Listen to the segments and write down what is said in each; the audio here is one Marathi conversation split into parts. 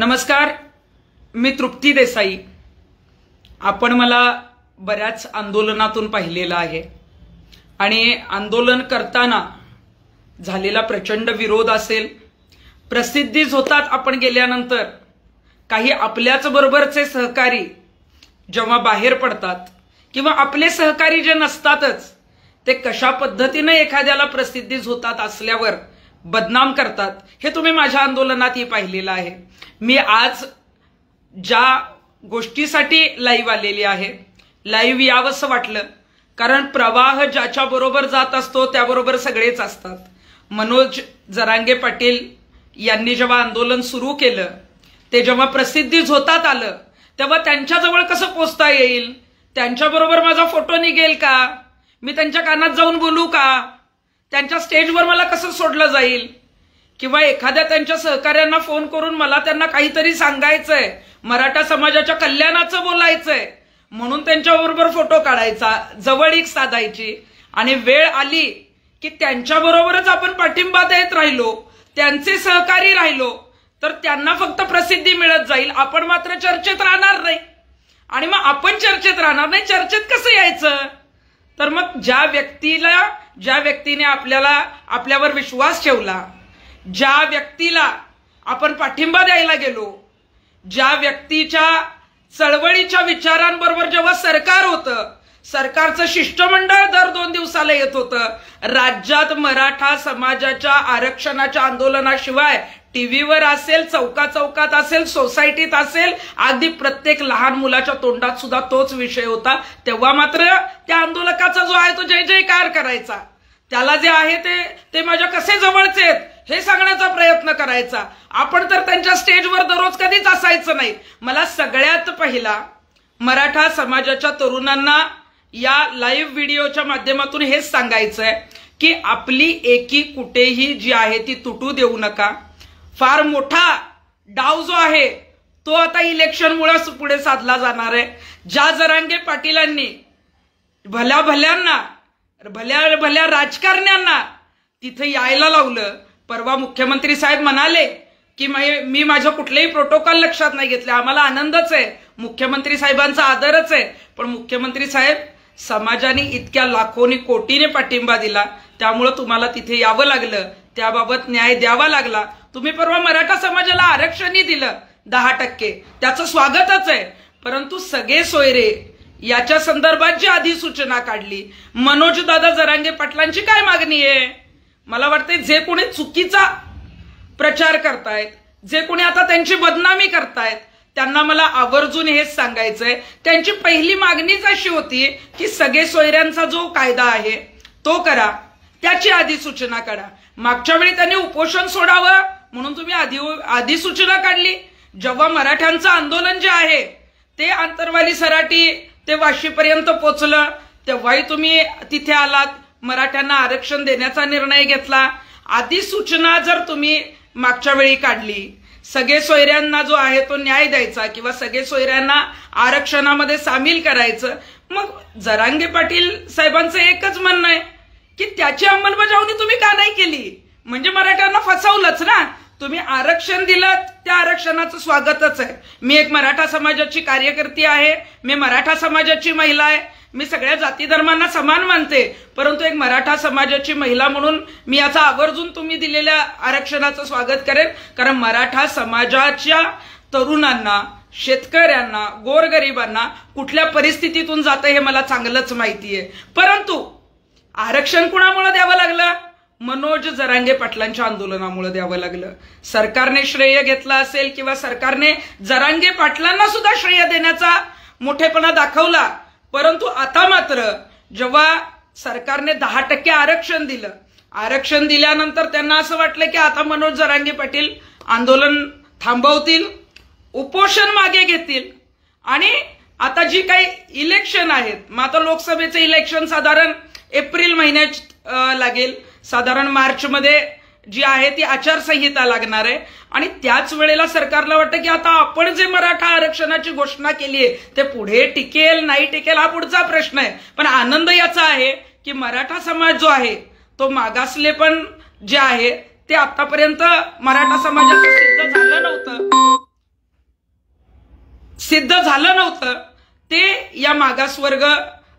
नमस्कार, मी तृप्ती देसाई। आपण मला बऱ्याच आंदोलनातून पाहिलेलं आहे आणि आंदोलन करताना झालेला प्रचंड विरोध असेल, प्रसिद्धीच होतात आपण गेल्यानंतर काही आपल्याच बरोबरचे सहकारी जेव्हा बाहेर पडतात किंवा आपले सहकारी जे नसतातच ते कशा पद्धतीने एखाद्याला प्रसिद्धीच होतात असल्यावर बदनाम करतात, हे तुम्ही माझ्या आंदोलनातही पाहिलेलं आहे। मी आज ज्या गोष्टीसाठी लाईव्ह आलेली आहे, लाईव्ह यावंसं वाटलं कारण प्रवाह ज्याच्या बरोबर जात असतो त्याबरोबर सगळेच असतात। मनोज जरांगे पाटील यांनी जेव्हा आंदोलन सुरू केलं, ते जेव्हा प्रसिद्धीच होतात आलं, तेव्हा त्यांच्याजवळ कसं पोहोचता येईल, त्यांच्याबरोबर माझा फोटो निघेल का, मी त्यांच्या कानात जाऊन बोलू का, त्यांच्या स्टेजवर मला कसं सोडलं जाईल, किंवा एखाद्या त्यांच्या सहकार्यांना फोन करून मला त्यांना काहीतरी सांगायचंय, मराठा समाजाच्या कल्याणाचं बोलायचंय म्हणून त्यांच्याबरोबर फोटो काढायचा, जवळीक साधायची आणि वेळ आली की त्यांच्याबरोबरच आपण पाठिंबा देत राहिलो, त्यांचे सहकारी राहिलो तर त्यांना फक्त प्रसिद्धी मिळत जाईल, आपण मात्र चर्चेत राहणार नाही। आणि मग आपण चर्चेत राहणार नाही, चर्चेत कसं यायचं? तर मग ज्या व्यक्तीने आपल्यावर विश्वास ठेवला, ज्या व्यक्तीला आपण पाठिंबा द्यायला गेलो, ज्या व्यक्तीच्या चळवळीच्या विचारांबरोबर जेव्हा सरकार होतं, सरकारचं शिष्टमंडळ दर 2 दिवसाला येत होतं, राज्यात मराठा समाजाच्या आरक्षणाच्या आंदोलनाशिवाय टीव्हीवर असेल, चौकात असेल, सोसायटीत असेल, अगदी प्रत्येक लहान मुलाच्या तोंडात सुद्धा तोच विषय होता, तेव्हा मात्र त्या आंदोलकाचा जो आहे तो जय जयकार करायचा, त्याला जे आहे ते माझ्या कसे जवळचे आहेत हे सांगण्याचा प्रयत्न करायचा। आपण तर त्यांच्या स्टेजवर दररोज कधीच असायचं नाही। मला सगळ्यात पहिला मराठा समाजाच्या तरुणांना या लाईव्ह व्हिडिओच्या माध्यमातून हेच सांगायचंय की आपली एकी कुठेही जी आहे ती तुटू देऊ नका। फार मोठा डाव जो आहे तो आता इलेक्शनमुळे पुढे साधला जाणार आहे। ज्या जरांगे पाटीलांनी भल्या राजकारण्यांना तिथे यायला लावलं, परवा मुख्यमंत्री साहेब म्हणाले की मी माझ्या कुठलेही प्रोटोकॉल लक्षात नाही घेतले, आम्हाला आनंदच आहे, मुख्यमंत्री साहेबांचा आदरच आहे, पण मुख्यमंत्री साहेब समाजाने इतक्या लाखोनी कोटीने पाठिंबा दिला त्यामुळे तुम्हाला तिथे यावं लागलं, त्याबाबत न्याय द्यावा लागला। तुम्ही परवा मराठा समाजाला आरक्षणही दिलं 10%, त्याचं स्वागतच आहे, परंतु सगळे सोयरे याच्या संदर्भात जी अधिसूचना काढली, मनोज दादा जरांगे पाटलांची काय मागणी आहे? मला वाटते जे कोणी चुकीचा प्रचार करतायत, जे कोणी आता त्यांची बदनामी करतायत, त्यांना मला आवर्जून हेच सांगायचंय, त्यांची पहिली मागणीच अशी होती की सगळे सोयऱ्यांचा जो कायदा आहे तो करा, त्याची अधिसूचना काढा। मागच्या वेळी त्यांनी उपोषण सोडावं म्हणून तुम्ही अधिसूचना काढली, जेव्हा मराठ्यांचं आंदोलन जे आहे ते आंतरवाली सराटी ते वाशीपर्यंत पोहोचलं तेव्हाही तुम्ही तिथे आलात, मराठ्यांना आरक्षण देण्याचा निर्णय घेतला। अधिसूचना जर तुम्ही मागच्या वेळी काढली, सगळे सोयऱ्यांना जो आहे तो न्याय द्यायचा किंवा सगळे सोयऱ्यांना आरक्षणामध्ये सामील करायचं, मग जरांगे पाटील साहेबांचं एकच म्हणणं आहे की त्याची अंमलबजावणी तुम्ही का नाही केली? म्हणजे मराठ्यांना फसवलंच ना। तुम्ही आरक्षण दिलं, त्या आरक्षणाचं स्वागतच आहे। मी एक मराठा समाजाची कार्यकर्ती आहे, मी मराठा समाजाची महिला आहे, मी सगळ्या जाती धर्मांना समान मानते, परंतु एक मराठा समाजाची महिला म्हणून मी याचा आवर्जून तुम्ही दिलेल्या आरक्षणाचं स्वागत करेन, कारण मराठा समाजाच्या तरुणांना, शेतकऱ्यांना, गोरगरिबांना कुठल्या परिस्थितीतून जातं हे मला चांगलंच माहिती आहे। परंतु आरक्षण कुणामुळे द्यावं लागलं? मनोज जरांगे पाटलांच्या आंदोलनामुळे द्यावं लागलं। सरकारने श्रेय घेतला असेल किंवा सरकारने जरांगे पाटलांना सुद्धा श्रेय देण्याचा मोठेपणा दाखवला, परंतु आता मात्र जेव्हा सरकारने 10% आरक्षण दिलं, आरक्षण दिल्यानंतर त्यांना असं वाटलं की आता मनोज जरांगे पाटील आंदोलन थांबवतील, उपोषण मागे घेतील आणि आता जी काही इलेक्शन आहेत, मग आता लोकसभेचं इलेक्शन साधारण एप्रिल महिन्यात लागेल, साधारण मार्च मध्ये जी आहे ती आचारसंहिता लागणार आहे आणि त्याच वेळेला सरकारला वाटतं की आता आपण जे मराठा आरक्षणाची घोषणा केली आहे ते पुढे टिकेल नाही टिकेल हा पुढचा प्रश्न आहे। पण आनंद याचा आहे की मराठा समाज जो आहे तो मागासलेपण जे आहे ते आतापर्यंत मराठा समाजाचं सिद्ध झालं नव्हतं, सिद्ध झालं नव्हतं ते या मागासवर्ग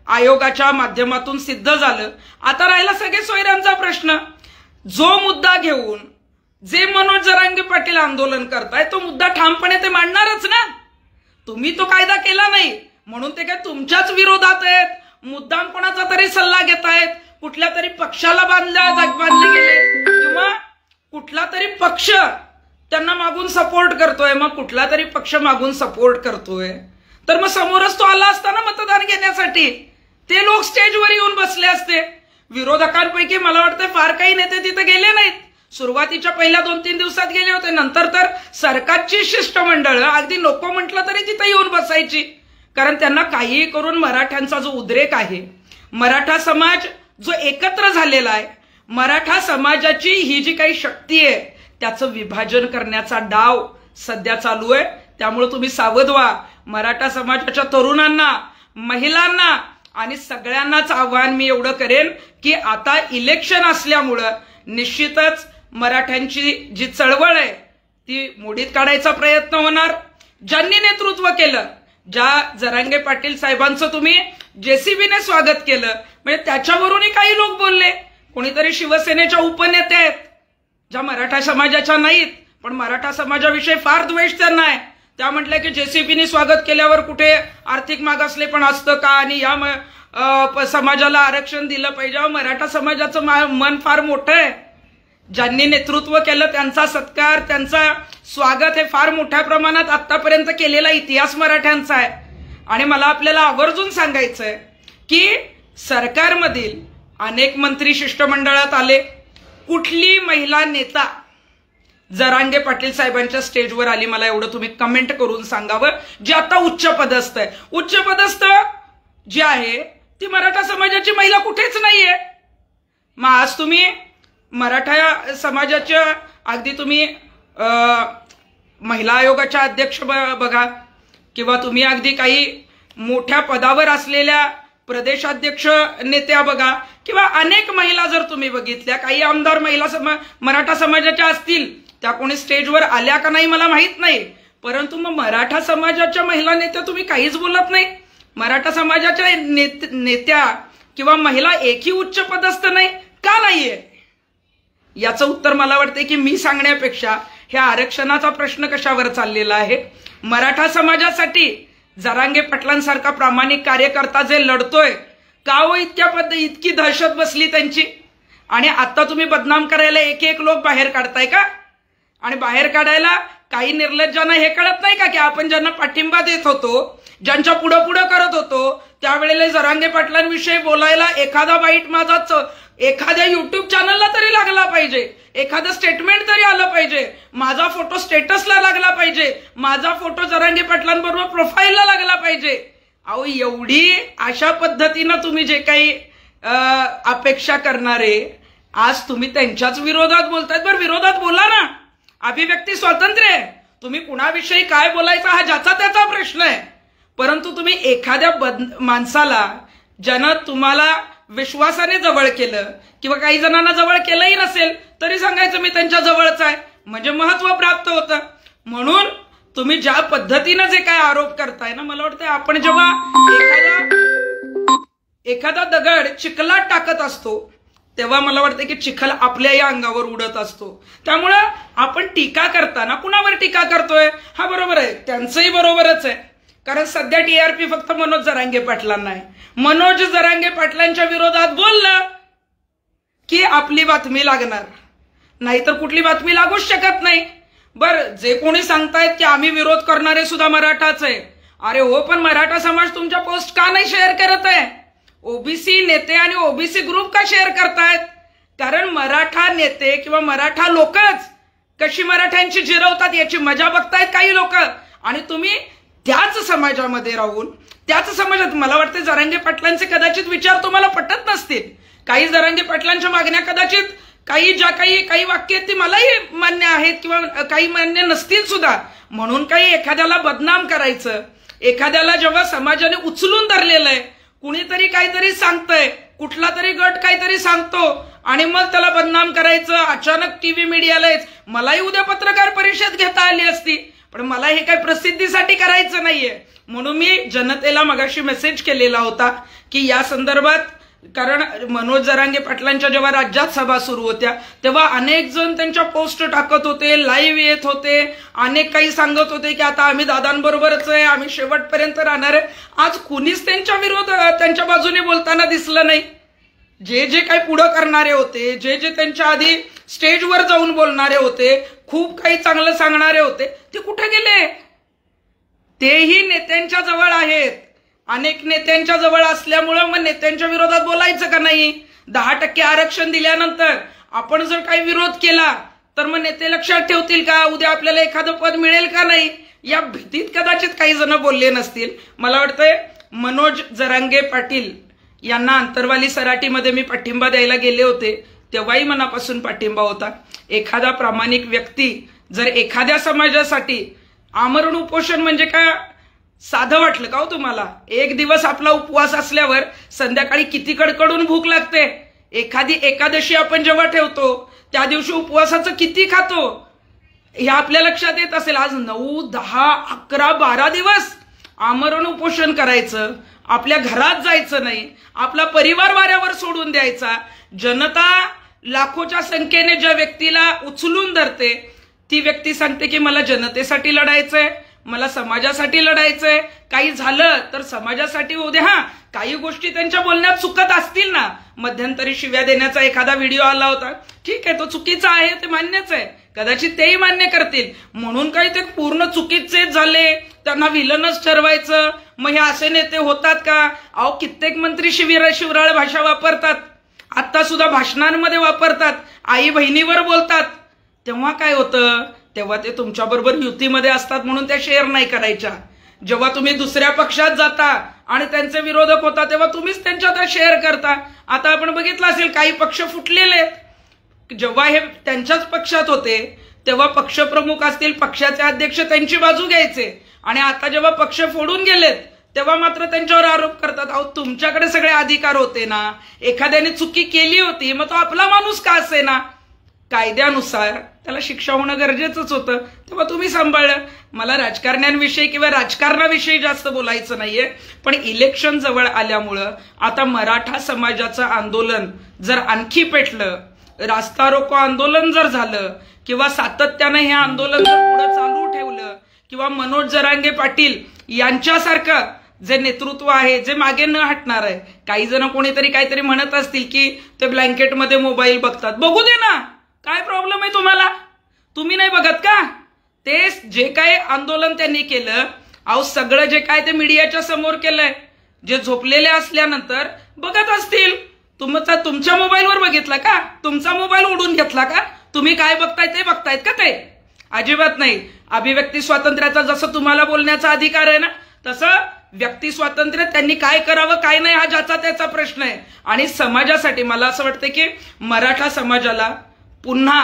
आयोगाच्या माध्यमातून सिद्ध झालं. आता राहिला सगळे सोयऱ्यांचा प्रश्न. जो मुद्दा घेऊन जे मनोज जरांगे पाटील आंदोलन करताय तो मुद्दा ठामपणे ते मांडणारच ना. तुम्ही तो कायदा केला नाही म्हणून ते काय तुमच्याच विरोधात आहेत, मुद्दाम कोणाचा तरी सल्ला घेतायत, कुठल्या तरी पक्षाला बांधले गेले किंवा कुठला तरी पक्ष त्यांना मागून सपोर्ट करतोय, मग कुठला तरी पक्ष मागून सपोर्ट करतोय, तर मग समोरच तो आला असता ना मतदान घेण्यासाठी. ते लोक स्टेजवर येऊन बसले असते. विरोधकांपैकी मला वाटतं फार काही नेते तिथे गेले नाहीत. सुरुवातीच्या पहिल्या 2-3 दिवसात गेले होते, नंतर तर सरकारची शिष्टमंडळ अगदी नको म्हटलं तरी तिथे येऊन बसायची. कारण त्यांना काहीही करून मराठ्यांचा जो उद्रेक आहे, मराठा समाज जो एकत्र झालेला आहे, मराठा समाजाची ही जी काही शक्ती आहे त्याचं विभाजन करण्याचा डाव सध्या चालू आहे. त्यामुळे तुम्ही सावध व्हा. मराठा समाजाच्या तरुणांना, महिलांना आणि सगळ्यांनाच आव्हान मी एवढं करेन की आता इलेक्शन असल्यामुळं निश्चितच मराठ्यांची जी चळवळ आहे ती मोडीत काढायचा प्रयत्न होणार. ज्यांनी नेतृत्व केलं, ज्या जरांगे पाटील साहेबांचं तुम्ही जेसीबीने स्वागत केलं, म्हणजे त्याच्यावरूनही काही लोक बोलले. कोणीतरी शिवसेनेच्या उपनेते आहेत ज्या मराठा समाजाच्या नाहीत पण मराठा समाजाविषयी फार द्वेष त्यांना आहे. त्या म्हटल्या की जेसीबीने स्वागत केल्यावर कुठे आर्थिक मागासले पण असतं का आणि या समाजाला आरक्षण दिलं पाहिजे. मराठा समाजाचं मन फार मोठं आहे. ज्यांनी नेतृत्व केलं त्यांचा सत्कार, त्यांचा स्वागत हे फार मोठ्या प्रमाणात आतापर्यंत केलेला इतिहास मराठ्यांचा आहे. आणि मला आपल्याला आवर्जून सांगायचंय की सरकारमधील अनेक मंत्री शिष्टमंडळात आले. कुठली महिला नेता जरांगे पाटील साहेबांच्या स्टेजवर आली मला एवढं तुम्ही कमेंट करून सांगावं. जे आता उच्च पदस्थ आहे, उच्च पदस्थ जी आहे ती मराठा समाजाची महिला कुठेच नाहीये. मग आज तुम्ही मराठा समाजाच्या अगदी तुम्ही महिला आयोगाच्या अध्यक्ष बघा किंवा तुम्ही अगदी काही मोठ्या पदावर असलेल्या प्रदेशाध्यक्ष नेत्या बघा किंवा अनेक महिला जर तुम्ही बघितल्या, काही आमदार महिला मराठा समाजाच्या असतील, त्या कोणी स्टेजवर आल्या का नाही मला माहित नाही. परंतु मग मराठा समाजाच्या महिला नेत्या तुम्ही काहीच बोलत नाही. मराठा समाजाच्या नेत्या किंवा महिला एकही उच्च पदस्थ नाही का नाहीये याचं उत्तर मला वाटतंय की मी सांगण्यापेक्षा ह्या आरक्षणाचा प्रश्न कशावर चाललेला आहे. मराठा समाजासाठी जरांगे पाटलांसारखा प्रामाणिक कार्यकर्ता जे लढतोय का हो इतकी दहशत बसली त्यांची. आणि आता तुम्ही बदनाम करायला एक लोक बाहेर काढताय का. आणि बाहेर काढायला काही निर्लज्जांना हे कळत नाही का की आपण ज्यांना पाठिंबा देत होतो, ज्यांच्या पुढं पुढं करत होतो, त्यावेळेला जरांगे पाटलांविषयी बोलायला एखादा बाईट माझा एखाद्या युट्यूब चॅनलला तरी लागला पाहिजे, एखादं स्टेटमेंट तरी आलं पाहिजे, माझा फोटो स्टेटसला लागला पाहिजे, माझा फोटो जरांगे पाटलांबरोबर प्रोफाईलला लागला पाहिजे. अहो एवढी अशा पद्धतीनं तुम्ही जे काही अपेक्षा करणारे आज तुम्ही त्यांच्याच विरोधात बोलतायत. बरं विरोधात बोला ना, अभिव्यक्ती स्वातंत्र्य आहे. तुम्ही कुणाविषयी काय बोलायचा हा ज्याचा त्याचा प्रश्न आहे. परंतु तुम्ही एखाद्या माणसाला ज्यानं तुम्हाला विश्वासाने जवळ केलं किंवा काही जणांना जवळ केलंही नसेल तरी सांगायचं मी त्यांच्या जवळचा आहे, म्हणजे महत्व प्राप्त होतं. म्हणून तुम्ही ज्या पद्धतीनं जे काय आरोप करताय ना, मला वाटतं आपण जेव्हा एखादा दगड चिखलात टाकत असतो तेव्हा मला वाटतं की चिखल आपल्याही अंगावर उडत असतो. त्यामुळं आपण टीका करताना कुणावर टीका करतोय हा बरोबर आहे, त्यांचंही बरोबरच आहे. कारण सध्या टीआरपी फक्त मनोज जरांगे पाटलांना आहे. मनोज जरांगे पाटलांच्या विरोधात बोललं की आपली बातमी लागणार, नाहीतर कुठली बातमी लागूच शकत नाही. बरं जे कोणी सांगतायत की आम्ही विरोध करणारे सुद्धा मराठाच आहे, अरे हो पण मराठा समाज तुमच्या पोस्ट का नाही शेअर करत आहे. ओबीसी नेते आणि ओबीसी ग्रुप का शेअर करतायत. कारण मराठा नेते किंवा मराठा लोकच कशी मराठ्यांची जिरवतात याची मजा बघतायत काही लोक. आणि तुम्ही त्याच समाजामध्ये राहून त्याच समाजात मला वाटतं जरांगे पाटलांचे कदाचित विचार तुम्हाला पटत नसतील. काही जरांगे पाटलांच्या मागण्या कदाचित काही वाक्य आहेत ती मलाही मान्य आहेत किंवा काही मान्य नसतील सुद्धा. म्हणून काही एखाद्याला बदनाम करायचं, एखाद्याला जेव्हा समाजाने उचलून धरलेलं आहे, कुणीतरी काहीतरी सांगतंय, कुठला तरी गट काहीतरी सांगतो आणि मग त्याला बदनाम करायचं. अचानक टीव्ही मीडियाला मलाही उद्या पत्रकार परिषद घेता आली असती, पण मला हे काही प्रसिद्धीसाठी करायचं नाहीये. म्हणून मी जनतेला मगाशी मेसेज केलेला होता की या संदर्भात, कारण मनोज जरांगे पाटलांच्या जेव्हा राज्यात सभा सुरू होत्या तेव्हा अनेक जण त्यांच्या पोस्ट टाकत होते, लाईव्ह येत होते, अनेक काही सांगत होते की आता आम्ही दादांबरोबरच आहे, आम्ही शेवटपर्यंत राहणार आहे. आज कुणीच त्यांच्या बाजूने बोलताना दिसलं नाही. जे जे काही पुढं करणारे होते, जे जे त्यांच्या आधी स्टेजवर जाऊन बोलणारे होते, खूप काही चांगलं सांगणारे होते, ते कुठे गेले? तेही नेत्यांच्या जवळ आहेत. अनेक नेत्यांच्या जवळ असल्यामुळं मग नेत्यांच्या विरोधात बोलायचं का नाही? 10% आरक्षण दिल्यानंतर आपण जर काही विरोध केला तर मग नेते लक्षात ठेवतील का? उद्या आपल्याला एखादं पद मिळेल का नाही? या भीतीत कदाचित काही जण बोलले नसतील. मला वाटतंय मनोज जरांगे पाटील यांना अंतरवाली सराटीमध्ये मी पाठिंबा द्यायला गेले होते तेव्हाही मनापासून पाठिंबा होता. एखादा प्रामाणिक व्यक्ती जर एखाद्या समाजासाठी आमरण उपोषण म्हणजे काय साधं वाटलं का हो तुम्हाला? एक दिवस आपला उपवास असल्यावर संध्याकाळी किती कडकडून भूक लागते. एखादी एकादशी आपण जेव्हा ठेवतो त्या दिवशी उपवासाचं किती खातो हे आपल्या लक्षात येत असेल. आज 9, 10, 11, 12 दिवस आमरण उपोषण करायचं, आपल्या घरात जायचं नाही, आपला परिवार वाऱ्यावर सोडून द्यायचा. जनता लाखोच्या संख्येने ज्या व्यक्तीला उचलून धरते ती व्यक्ती सांगते की मला जनतेसाठी लढायचंय, मला समाजासाठी लढायचंय, काही झालं तर समाजासाठी होऊ दे. हा, काही गोष्टी त्यांच्या बोलण्यात चुकत असतील ना, मध्यंतरी शिव्या देण्याचा एखादा व्हिडिओ आला होता, ठीक आहे, तो चुकीचा आहे, ते मान्यच आहे, कदाचित तेही मान्य करतील. म्हणून काही ते पूर्ण चुकीचेच झाले, त्यांना विलनच ठरवायचं, मग हे असे नेते होतात का? अहो, कित्येक मंत्री शिवराळ भाषा वापरतात, आता सुद्धा भाषणांमध्ये वापरतात, आई बहिणीवर बोलतात. तेव्हा काय होतं? तेव्हा ते तुमच्याबरोबर युतीमध्ये असतात म्हणून त्या शेअर नाही करायच्या. जेव्हा तुम्ही दुसऱ्या पक्षात जाता आणि त्यांचे विरोधक होता तेव्हा तुम्हीच त्यांच्यात शेअर करता. आता आपण बघितलं असेल काही पक्ष फुटलेले आहेत. जेव्हा हे त्यांच्याच पक्षात होते तेव्हा पक्षप्रमुख असतील, पक्षाचे अध्यक्ष त्यांची बाजू घ्यायचे, आणि आता जेव्हा पक्ष फोडून गेलेत तेव्हा मात्र त्यांच्यावर आरोप करतात. अहो, तुमच्याकडे सगळे अधिकार होते ना, एखाद्याने चुकी केली होती मग तो आपला माणूस का असे ना, कायद्यानुसार त्याला शिक्षा होणं गरजेचंच होतं. तेव्हा तुम्ही सांभाळलं. मला राजकारण्यांविषयी किंवा राजकारणाविषयी जास्त बोलायचं नाहीये, पण इलेक्शन जवळ आल्यामुळं आता मराठा समाजाचं आंदोलन जर आणखी पेटलं, रास्ता रोको आंदोलन जर झालं, किंवा सातत्यानं हे आंदोलन जर पुढे चालू ठेवलं, किंवा मनोज जरांगे पाटील यांच्यासारखं जे नेतृत्व आहे जे मागे न हटणार आहे. काही जण कोणीतरी काहीतरी म्हणत असतील की ते ब्लँकेटमध्ये मोबाईल बघतात, बघू दे ना, काय प्रॉब्लेम आहे तुम्हाला? तुम्ही नाही बघत का? ते जे काय आंदोलन त्यांनी केलं, अहो सगळं जे काय ते मीडियाच्या समोर केलंय, जे झोपलेले असल्यानंतर बघत असतील. तुमच्या मोबाईलवर बघितला का? तुमचा मोबाईल उडून घेतला का? तुम्ही काय बघताय ते बघतायत का? ते अजिबात नाही. अभिव्यक्ती स्वातंत्र्याचा जसं तुम्हाला बोलण्याचा अधिकार आहे ना, तसं व्यक्ती स्वातंत्र्य त्यांनी काय करावं काय नाही हा ज्याचा त्याचा प्रश्न आहे. आणि समाजासाठी मला असं वाटतं की मराठा समाजाला पुन्हा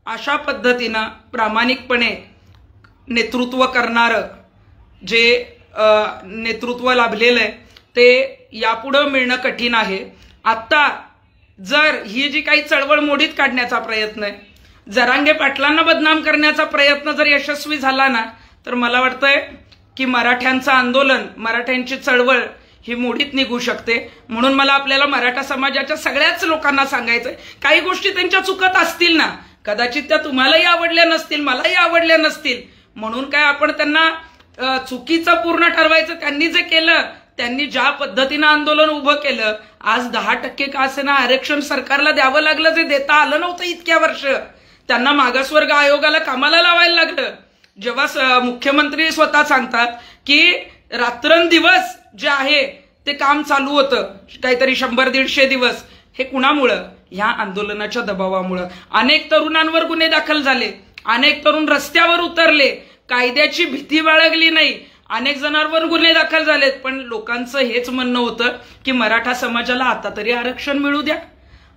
अशा पद्धतीनं प्रामाणिकपणे नेतृत्व करणारं जे नेतृत्व लाभलेलं आहे ते यापुढं मिळणं कठीण आहे. आत्ता जर ही जी काही चळवळ मोडीत काढण्याचा प्रयत्न आहे, जरांगे पाटलांना बदनाम करण्याचा प्रयत्न जर यशस्वी झाला ना, तर मला वाटतंय की मराठ्यांचं आंदोलन, मराठ्यांची चळवळ ही मोडीत निघू शकते. म्हणून मला आपल्याला मराठा समाजाच्या सगळ्याच लोकांना सांगायचंय, काही गोष्टी त्यांच्या चुकत असतील ना, कदाचित त्या तुम्हालाही आवडल्या नसतील, मलाही आवडल्या नसतील, म्हणून काय आपण त्यांना चुकीचं पूर्ण ठरवायचं? त्यांनी जे केलं, त्यांनी ज्या पद्धतीनं आंदोलन उभं केलं, आज 10% का असेना आरक्षण सरकारला द्यावं लागलं, जे देता आलं नव्हतं इतक्या वर्ष. त्यांना मागासवर्ग आयोगाला कामाला लावायला लागलं. जेव्हा मुख्यमंत्री स्वतः सांगतात की रात्रंदिवस जे आहे ते काम चालू होतं, काहीतरी 100-150 दिवस, हे कुणामुळं? ह्या आंदोलनाच्या दबावामुळं. अनेक तरुणांवर गुन्हे दाखल झाले, अनेक तरुण रस्त्यावर उतरले, कायद्याची भीती बाळगली नाही, अनेक जणांवर गुन्हे दाखल झालेत. पण लोकांचं हेच म्हणणं होतं की मराठा समाजाला आता तरी आरक्षण मिळू द्या,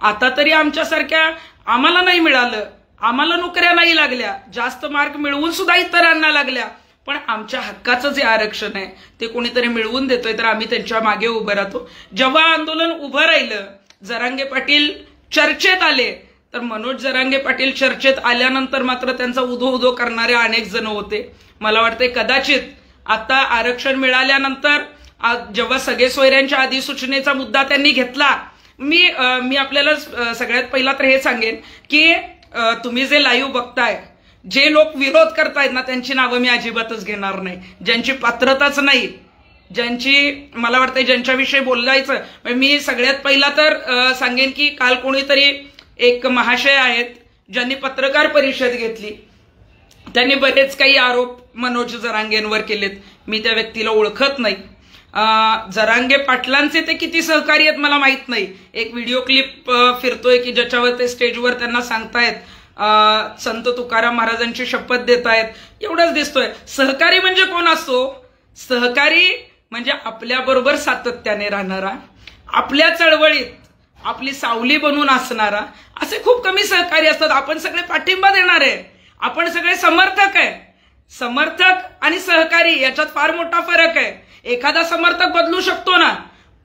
आता तरी आमच्यासारख्या आम्हाला नाही मिळालं, आम्हाला नोकऱ्या नाही लागल्या, जास्त मार्क मिळवून सुद्धा इतरांना लागल्या, पण आमच्या हक्काचं जे आरक्षण आहे ते कोणीतरी मिळवून देतोय तर आम्ही त्यांच्या मागे उभं राहतो. जेव्हा आंदोलन उभं राहिलं, जरांगे पाटील चर्चेत आले, तर मनोज जरांगे पाटील चर्चेत आल्यानंतर मात्र त्यांचा उधो उधो करणारे अनेक जण होते. मला वाटते कदाचित आता आरक्षण मिळाल्यानंतर जेव्हा सगळे सोयऱ्यांच्या अधिसूचनेचा मुद्दा त्यांनी घेतला, मी आपल्याला सगळ्यात पहिला तर हे सांगेन की तुम्ही जे लाईव्ह बघताय, जे लोक विरोध करतायत ना, त्यांची नावं मी अजिबातच घेणार नाही. ज्यांची पात्रताच नाही, ज्यांची मला वाटतं ज्यांच्याविषयी बोलायचं, मी सगळ्यात पहिला तर सांगेन की काल कोणीतरी एक महाशय आहेत ज्यांनी पत्रकार परिषद घेतली, त्यांनी बरेच काही आरोप मनोज जरांगेंवर केलेत. मी त्या व्यक्तीला ओळखत नाही. जरांगे पाटलांचे ते किती सहकारी आहेत मला माहित नाही. एक व्हिडिओ क्लिप फिरतोय की ज्याच्यावर ते स्टेजवर त्यांना सांगतायत संत तुकाराम महाराजांची शपथ देत आहेत, एवढंच दिसतोय. सहकारी म्हणजे कोण असतो? सहकारी म्हणजे आपल्याबरोबर सातत्याने राहणारा, आपल्या चळवळीत आपली सावली बनून असणारा, असे खूप कमी सहकारी असतात. आपण सगळे पाठिंबा देणारे, आपण सगळे समर्थक आहे. समर्थक आणि सहकारी याच्यात फार मोठा फरक आहे. एखादा समर्थक बदलू शकतो ना,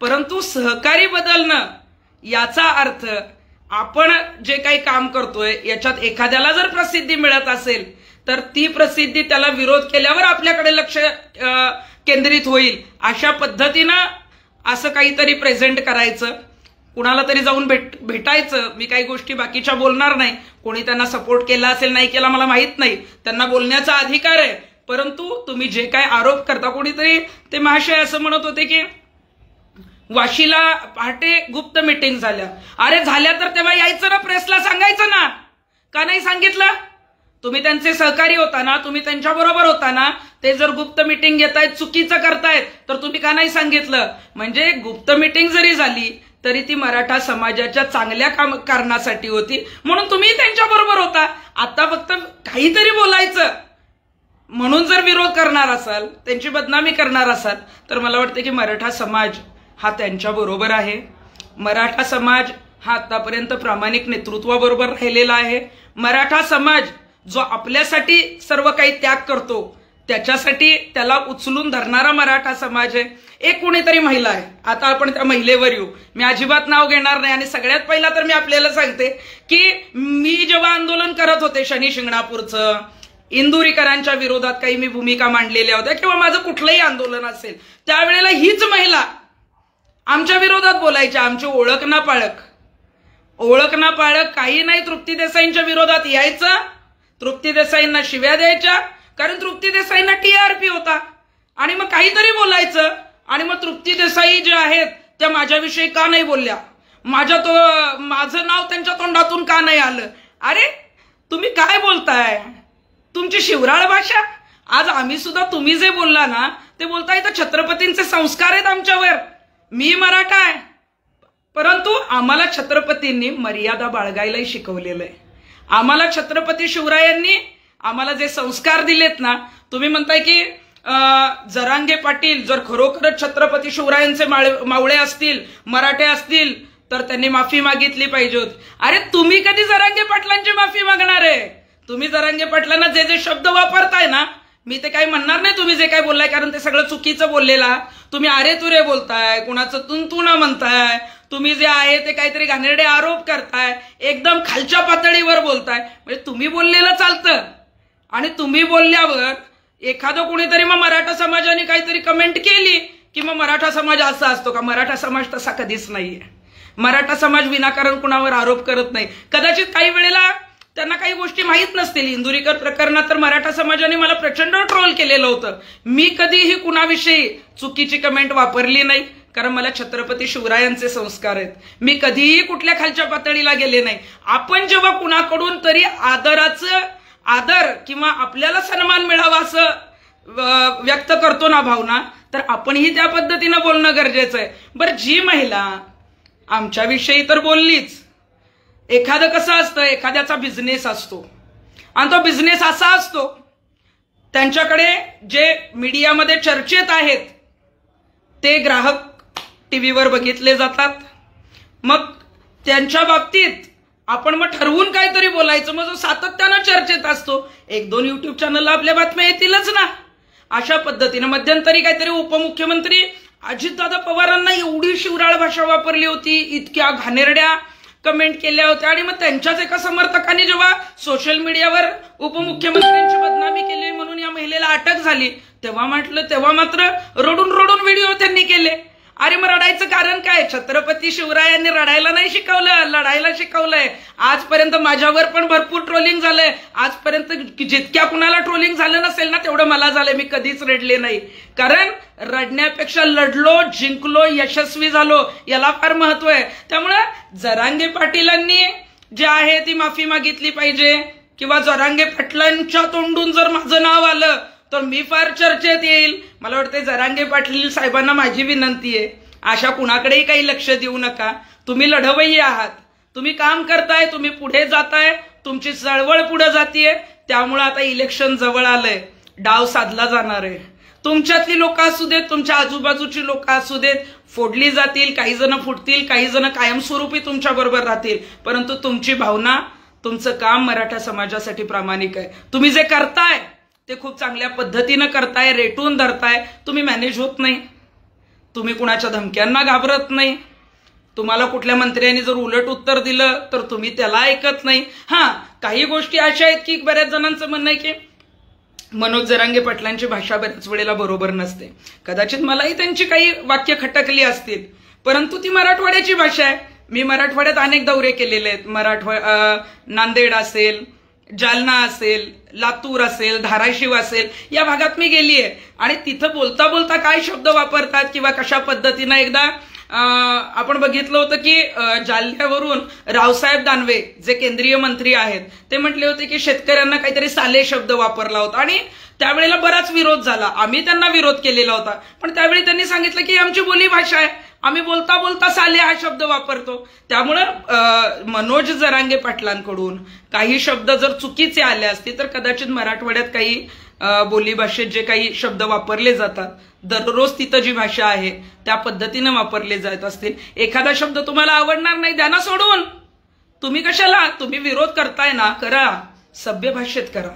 परंतु सहकारी बदलणं याचा अर्थ आपण जे काही काम करतोय याच्यात एखाद्याला जर प्रसिद्धी मिळत असेल तर ती प्रसिद्धी त्याला विरोध केल्यावर आपल्याकडे लक्ष केंद्रित होईल. अशा पद्धतीनं असं काहीतरी प्रेझेंट करायचं, कुणाला तरी जाऊन भेटायचं. मी काही गोष्टी बाकीच्या बोलणार नाही. कोणी त्यांना सपोर्ट केला असेल नाही केला मला माहित नाही, त्यांना बोलण्याचा अधिकार आहे. परंतु तुम्ही जे काय आरोप करता, कोणीतरी ते महाशय असं म्हणत होते की वाशीला पहाटे गुप्त मीटिंग झाल्या. अरे झाल्या तर तेव्हा यायचं ना, प्रेसला सांगायचं ना, का नाही सांगितलं? तुम्ही त्यांचे सहकारी होता ना, तुम्ही त्यांच्या बरोबर होता ना, ते जर गुप्त मीटिंग घेतायत, चुकीचं करतायत, तर तुम्ही का नाही सांगितलं? म्हणजे गुप्त मीटिंग जरी झाली तरी ती मराठा समाजाच्या चांगल्या कारणासाठी होती, म्हणून तुम्ही त्यांच्या बरोबर होता. आता फक्त काहीतरी बोलायचं म्हणून जर विरोध करणार असाल, त्यांची बदनामी करणार असाल, तर मला वाटतं की मराठा समाज हा त्यांच्या बरोबर आहे. मराठा समाज हा आतापर्यंत प्रामाणिक नेतृत्वाबरोबर राहिलेला आहे. मराठा समाज जो आपल्यासाठी सर्व काही त्याग करतो, त्याच्यासाठी त्याला उचलून धरणारा मराठा समाज आहे. एक कोणीतरी महिला आहे, आता आपण त्या महिलेवर येऊ. मी अजिबात नाव घेणार नाही. आणि सगळ्यात पहिला तर मी आपल्याला सांगते की मी जेव्हा आंदोलन करत होते शनी शिंगणापूरचं, इंदुरीकरांच्या विरोधात काही मी भूमिका मांडलेल्या होत्या किंवा माझं कुठलंही आंदोलन असेल, त्यावेळेला हीच महिला आमच्या विरोधात बोलायची. आमची ओळख ना पाळक काही नाही. तृप्ती देसाईंच्या विरोधात यायचं, तृप्ती देसाईंना शिव्या द्यायच्या, कारण तृप्ती देसाईंना टीआरपी होता. आणि मग काहीतरी बोलायचं, आणि मग तृप्ती देसाई ज्या आहेत त्या माझ्याविषयी का नाही बोलल्या, माझं नाव त्यांच्या तोंडातून का नाही आलं? अरे तुम्ही काय बोलताय? तुमची शिवराळ भाषा. आज आम्ही सुद्धा तुम्ही जे बोलला ना ते बोलताय तर छत्रपतींचे संस्कार आहेत आमच्यावर. मी मराठा आहे, परंतु आम्हाला छत्रपतींनी मर्यादा बाळगायलाही शिकवलेलं आहे. आम्हाला छत्रपती शिवरायांनी आम्हाला जे संस्कार दिलेत ना, तुम्ही म्हणताय की जरांगे पाटील जर खरोखरच छत्रपती शिवरायांचे मावळे असतील, मराठे असतील, तर त्यांनी माफी मागितली पाहिजे होती. अरे तुम्ही कधी जरांगे पाटलांची माफी मागणार आहे? तुम्ही जरांगे पाटलांना जे जे शब्द वापरताय ना, मी ते काही म्हणणार नाही तुम्ही जे काय बोललाय, कारण ते सगळं चुकीचं बोललेला. तुम्ही अरे तुरे बोलताय, कुणाचं तुंतुणं म्हणताय, तुम्ही जे आहे ते काहीतरी घाणेरडे आरोप करताय, एकदम खालच्या पातळीवर बोलताय. म्हणजे तुम्ही बोललेलं चालतं, आणि तुम्ही बोलल्यावर एखादं कोणीतरी मग मराठा समाजाने काहीतरी कमेंट केली की मग मराठा समाज असा असतो का? मराठा समाज तसा कधीच नाहीये. मराठा समाज विनाकारण कुणावर आरोप करत नाही. कदाचित काही वेळेला त्यांना काही गोष्टी माहीत नसतील. इंदुरीकर प्रकरणात तर मराठा समाजाने मला प्रचंड ट्रोल केलेलं होतं. मी कधीही कुणाविषयी चुकीची कमेंट वापरली नाही, कारण मला छत्रपती शिवरायांचे संस्कार आहेत. मी कधीही कुठल्या खालच्या पातळीला गेले नाही. आपण जेव्हा कुणाकडून तरी आदर किंवा आपल्याला सन्मान मिळावा असं व्यक्त करतो ना भावना, तर आपणही त्या पद्धतीनं बोलणं गरजेचं आहे. बरं, जी महिला आमच्याविषयी तर बोललीच. एखादं कसं असतं, एखाद्याचा बिझनेस असतो आणि तो बिझनेस असा असतो, त्यांच्याकडे जे मीडियामध्ये चर्चेत आहेत ते ग्राहक टीव्हीवर बघितले जातात. मग त्यांच्या बाबतीत आपण मग ठरवून काहीतरी बोलायचं. मग जो सातत्यानं चर्चेत असतो, 1-2 युट्यूब चॅनलला आपल्या बातम्या येतीलच ना. अशा पद्धतीनं मध्यंतरी काहीतरी उपमुख्यमंत्री अजितदादा पवारांना एवढी शिवराळ भाषा वापरली होती, इतक्या घाणेरड्या कमेंट केल्या होत्या आणि मग त्यांच्याच एका समर्थकांनी जेव्हा सोशल मीडियावर उपमुख्यमंत्र्यांची बदनामी केली म्हणून या महिलेला अटक झाली तेव्हा मात्र रडून रडून व्हिडिओ त्यांनी केले. अरे मग रडायचं कारण काय? छत्रपती शिवरायांनी रडायला नाही शिकवलं, लढायला शिकवलंय. आजपर्यंत माझ्यावर पण भरपूर ट्रोलिंग झालंय. आजपर्यंत जितक्या कुणाला ट्रोलिंग झालं नसेल ना तेवढं मला झालंय. मी कधीच रडले नाही, कारण रडण्यापेक्षा लढलो, जिंकलो, यशस्वी झालो याला फार महत्व आहे. त्यामुळे जरांगे पाटीलांनी जे आहे ती माफी मागितली पाहिजे, किंवा जरांगे पाटलांच्या तोंडून जर माझं नाव आलं तर मी फार चर्चेत येईल. मला वाटतं जरांगे पाटील साहेबांना माझी विनंती आहे, अशा कुणाकडेही काही लक्ष देऊ नका. तुम्ही लढवय्ये आहात, तुम्ही काम करताय, तुम्ही पुढे जाताय, तुमची चळवळ पुढे जातीये. त्यामुळे आता इलेक्शन जवळ आलंय, डाव साधला जाणार आहे. तुमच्यातली लोक असू देत, तुमच्या आजूबाजूची लोक असू देत, फोडली जातील, काही जण फुटतील, काही जण कायमस्वरूपी तुमच्या बरोबर राहतील. परंतु तुमची भावना, तुमचं काम मराठा समाजासाठी प्रामाणिक आहे. तुम्ही जे करताय ते खूप चांगल्या पद्धतीनं करताय, रेटून धरताय. तुम्ही मॅनेज होत नाही, तुम्ही कुणाच्या धमक्यांना घाबरत नाही. तुम्हाला कुठल्या मंत्र्यांनी जर उलट उत्तर दिलं तर तुम्ही त्याला ऐकत नाही. काही गोष्टी अशा आहेत की बऱ्याच जणांचं म्हणणं आहे की मनोज जरांगे पाटलांची भाषा बऱ्याच वेळेला बरोबर नसते. कदाचित मलाही त्यांची काही वाक्य खटकली असतील, परंतु ती मराठवाड्याची भाषा आहे. मी मराठवाड्यात अनेक दौरे केलेले आहेत. नांदेड असेल, जालना असेल, लातूर असेल, धाराशिव असेल, या भागात मी गेली आहे. आणि तिथं बोलता बोलता काय शब्द वापरतात किंवा कशा पद्धतीनं, एकदा आपण बघितलं होतं की जालन्यावरून रावसाहेब दानवे जे केंद्रीय मंत्री आहेत ते म्हटले होते की शेतकऱ्यांना काहीतरी साले शब्द वापरला होता आणि त्यावेळेला बराच विरोध झाला. आम्ही त्यांना विरोध केलेला होता, पण त्यावेळी त्यांनी सांगितलं की आमची बोली भाषा आहे, आम्ही बोलता बोलता साले हा शब्द वापरतो. त्यामुळं मनोज जरांगे पाटलांकडून काही शब्द जर चुकीचे आले असते तर कदाचित मराठवाड्यात काही बोली भाषेत जे काही शब्द वापरले जातात, दररोज तिथं जी भाषा आहे त्या पद्धतीनं वापरले जात असतील. एखादा शब्द तुम्हाला आवडणार नाही, द्या ना सोडून. तुम्ही कशाला, तुम्ही विरोध करताय ना, करा, सभ्य भाषेत करा,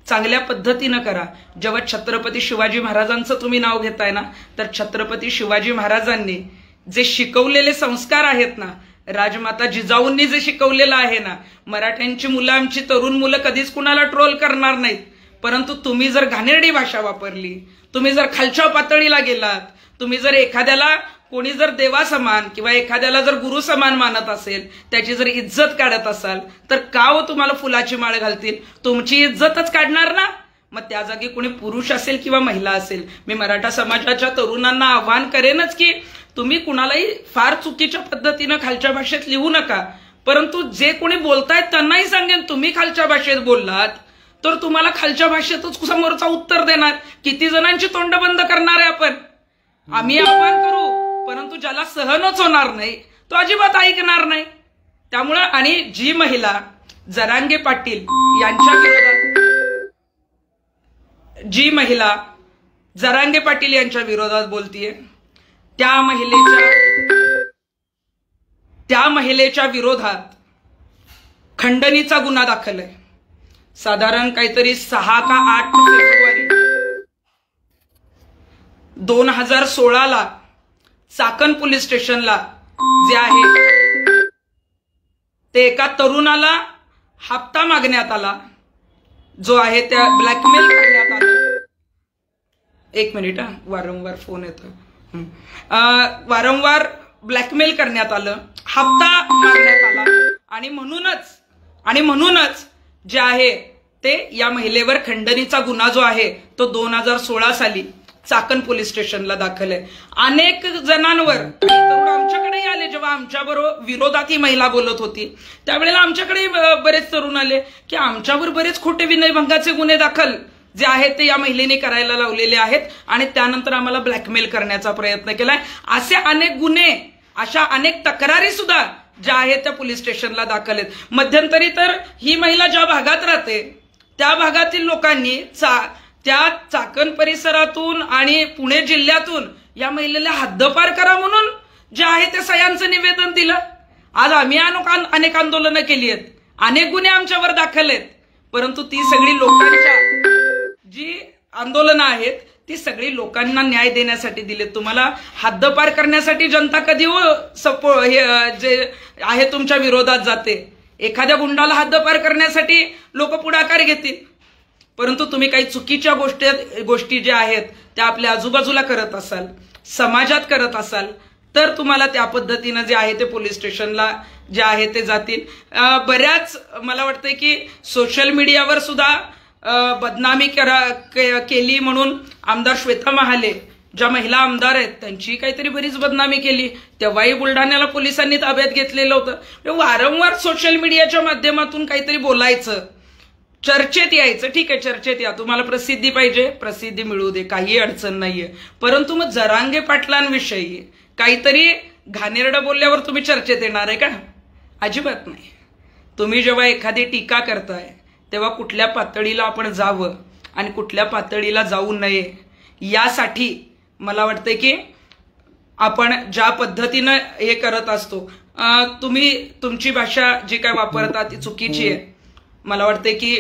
चांगल्या पद्धतीनं करा. जेव्हा छत्रपती शिवाजी महाराजांचं तुम्ही नाव घेताय ना, तर छत्रपती शिवाजी महाराजांनी जे शिकवलेले संस्कार आहेत ना, राजमाता जिजाऊंनी जे शिकवलेलं आहे ना, मराठ्यांची मुलं, आमची तरुण मुलं कधीच कुणाला ट्रोल करणार नाहीत. परंतु तुम्ही जर घाणेरडी भाषा वापरली, तुम्ही जर खालच्या पातळीला गेलात, तुम्ही जर एखाद्याला, कोणी जर देवासमान किंवा एखाद्याला जर गुरु समान मानत असेल, त्याची जर इज्जत काढत असाल, तर का हो तुम्हाला फुलाची माळ घालतील? तुमची इज्जतच काढणार ना. मग त्या जागी कोणी पुरुष असेल किंवा महिला असेल, मी मराठा समाजाच्या तरुणांना आव्हान करेनच की तुम्ही कुणालाही फार चुकीच्या पद्धतीनं खालच्या भाषेत लिहू नका. परंतु जे कोणी बोलतायत त्यांनाही सांगेन, तुम्ही खालच्या भाषेत बोललात तर तुम्हाला खालच्या भाषेतच समोरचा उत्तर देणार. किती जणांची तोंड बंद करणार आहे आपण? आम्ही आव्हान करू, परंतु ज्याला सहनच होणार नाही तो अजिबात ऐकणार नाही. त्यामुळं, आणि जी महिला जरांगे पाटील यांच्या विरोधात, जी महिला जरांगे पाटील यांच्या विरोधात बोलतीये, त्या महिलेच्या विरोधात खंडणीचा गुन्हा दाखल आहे. साधारण काहीतरी 6 का 8 फेब्रुवारी 2016 चाकण पोलीस स्टेशनला जे आहे ते एका तरुणाला हप्ता मागण्यात आला, जो आहे त्या ब्लॅकमेल करण्यात आला. एक मिनिट, वारंवार फोन येतो. वारंवार ब्लॅकमेल करण्यात आलं, हप्ता मागण्यात आला आणि म्हणूनच जे आहे ते या महिलेवर खंडणीचा गुन्हा जो आहे तो 2016 साली चाकण पोलीस स्टेशनला दाखल आहे. अनेक जणांवर तरुण आमच्याकडेही आले, जेव्हा आमच्याबरोबर विरोधात ही महिला बोलत होती त्यावेळेला आमच्याकडे बरेच तरुण आले की आमच्यावर बरेच खोटे विनयभंगाचे गुन्हे दाखल जे आहेत ते या महिलेने करायला लावलेले आहेत आणि त्यानंतर आम्हाला ब्लॅकमेल करण्याचा प्रयत्न केलाय. असे अनेक गुन्हे, अशा अनेक तक्रारी सुद्धा ज्या आहेत त्या पोलीस स्टेशनला दाखल आहेत. मध्यंतरी तर ही महिला ज्या भागात राहते त्या भागातील लोकांनी त्या चाकण परिसरातून आणि पुणे जिल्ह्यातून या महिलेला हद्दपार करा म्हणून जे आहे ते सह्यांचं निवेदन दिलं. आज आम्ही अनेक आंदोलनं केली आहेत, अनेक गुन्हे आमच्यावर दाखल आहेत, परंतु ती सगळी लोकांच्या जी आंदोलनं आहेत ती सगळी लोकांना न्याय देण्यासाठी दिले. तुम्हाला हद्दपार करण्यासाठी जनता कधी जे आहे तुमच्या विरोधात जाते. एखाद्या गुंडाला हद्दपार करण्यासाठी लोक पुढाकार घेतील, परंतु तुम्ही काही चुकीच्या गोष्टी ज्या आहेत त्या आपल्या आजूबाजूला करत असाल, समाजात करत असाल, तर तुम्हाला त्या पद्धतीनं जे आहे ते पोलीस स्टेशनला जे आहे ते जातील. बऱ्याच मला वाटतंय की सोशल मीडियावर सुद्धा बदनामी केली म्हणून आमदार श्वेता महाले ज्या महिला आमदार आहेत त्यांची काहीतरी बरीच बदनामी केली. तेव्हाही बुलढाण्याला पोलिसांनी ताब्यात घेतलेलं होतं. वारंवार सोशल मीडियाच्या माध्यमातून काहीतरी बोलायचं, चर्चेत यायचं. ठीक आहे, चर्चेत या, तुम्हाला प्रसिद्धी पाहिजे, प्रसिद्धी मिळू दे, काही अडचण नाहीये. परंतु मग जरांगे पाटलांविषयी काहीतरी घाणेरडं बोलल्यावर तुम्ही चर्चेत येणार आहे का? अजिबात नाही. तुम्ही जेव्हा एखादी टीका करताय तेव्हा कुठल्या पातळीला आपण जावं आणि कुठल्या पातळीला जाऊ नये यासाठी मला वाटतंय की आपण ज्या पद्धतीनं हे करत असतो, तुम्ही तुमची भाषा जी काय वापरता ती चुकीची आहे. मला वाटतंय की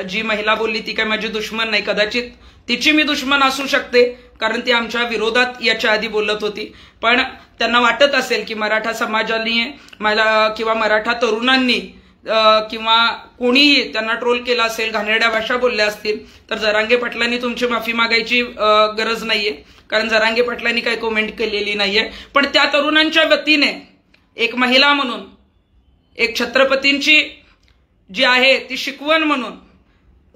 जी महिला बोलली ती काय माझी दुश्मन नाही, कदाचित तिची मी दुश्मन असू शकते, कारण ती आमच्या विरोधात याच्या आधी बोलत होती. पण त्यांना वाटत असेल की मराठा समाजाने मला किंवा मराठा तरुणांनी किंवा कोणीही त्यांना ट्रोल केला असेल, घाणेरड्या भाषा बोलल्या असतील, तर जरांगे पाटलांनी तुमची माफी मागायची गरज नाहीये, कारण जरांगे पाटलांनी काही कमेंट केलेली नाहीये. पण त्या तरुणांच्या वतीने एक महिला म्हणून, एक छत्रपतींची जी आहे ती शिकवण म्हणून,